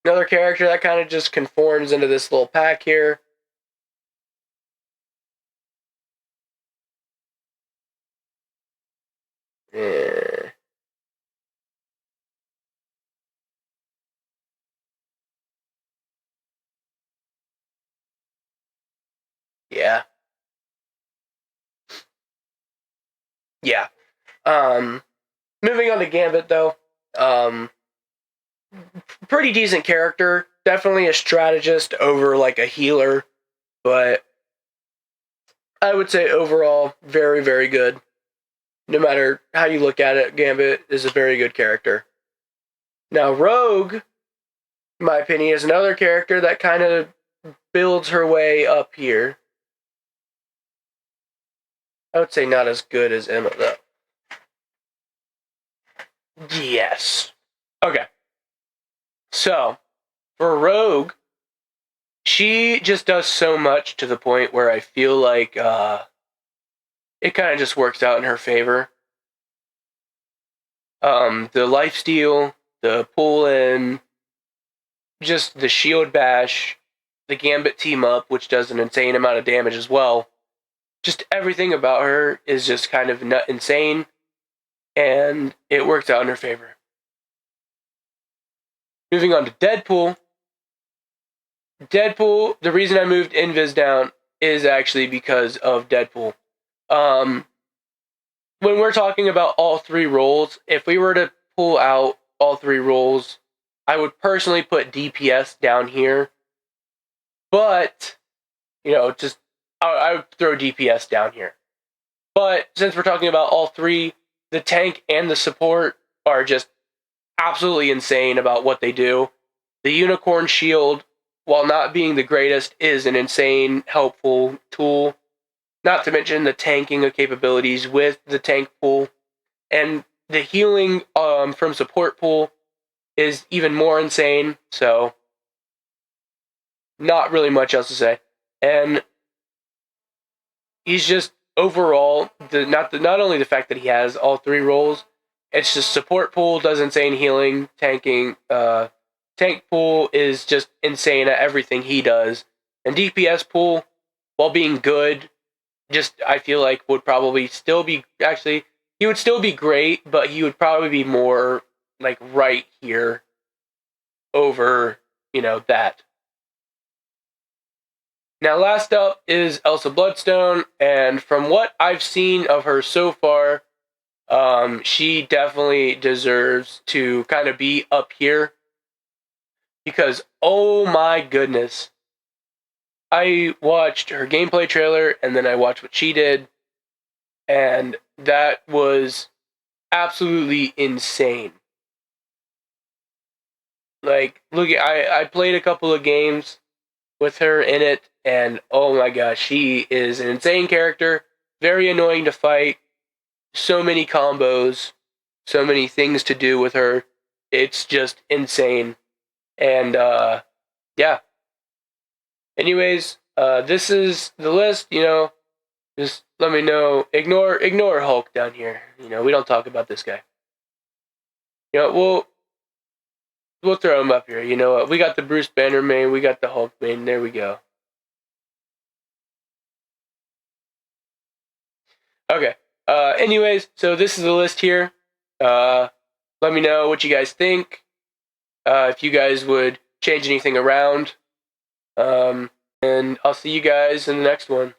Another character that kind of just conforms into this little pack here. Eh. Yeah. Yeah. moving on to Gambit, though. Um, Pretty decent character. Definitely a strategist over like a healer, but I would say overall very, very good. No matter how you look at it, Gambit is a very good character. Now, Rogue, in my opinion, is another character that kind of builds her way up here. I would say not as good as Emma, though. Yes. Okay. So, for Rogue, she just does so much to the point where I feel like it kind of just works out in her favor. The lifesteal, the pull in, just the shield bash, the Gambit team up, which does an insane amount of damage as well. Just everything about her is just kind of insane, and it works out in her favor. Moving on to Deadpool. Deadpool, the reason I moved Invis down is actually because of Deadpool. When we're talking about all three roles, if we were to pull out all three roles, I would personally put DPS down here. But, just I would throw DPS down here. But since we're talking about all three, the tank and the support are just absolutely insane about what they do. The Unicorn Shield, while not being the greatest, is an insane, helpful tool. Not to mention the tanking capabilities with the tank pool. And the healing from support pool is even more insane. So, not really much else to say. And he's just overall, not only the fact that he has all three roles, it's just support pool does insane healing, tanking, tank pool is just insane at everything he does. And DPS pool, while being good, just I feel like would probably still be he would still be great, but he would probably be more like right here over, that. Now last up is Elsa Bloodstone, and from what I've seen of her so far, she definitely deserves to kind of be up here because oh my goodness, I watched her gameplay trailer and then I watched what she did, and that was absolutely insane. Like, look, I played a couple of games with her in it, and oh my gosh, she is an insane character, very annoying to fight, so many combos, so many things to do with her. It's just insane. And yeah. Anyways, this is the list, just let me know. Ignore Hulk down here. We don't talk about this guy. We'll throw him up here. We got the Bruce Banner main, we got the Hulk main. There we go. Okay. Anyways, so this is the list here. Let me know what you guys think. If you guys would change anything around. And I'll see you guys in the next one.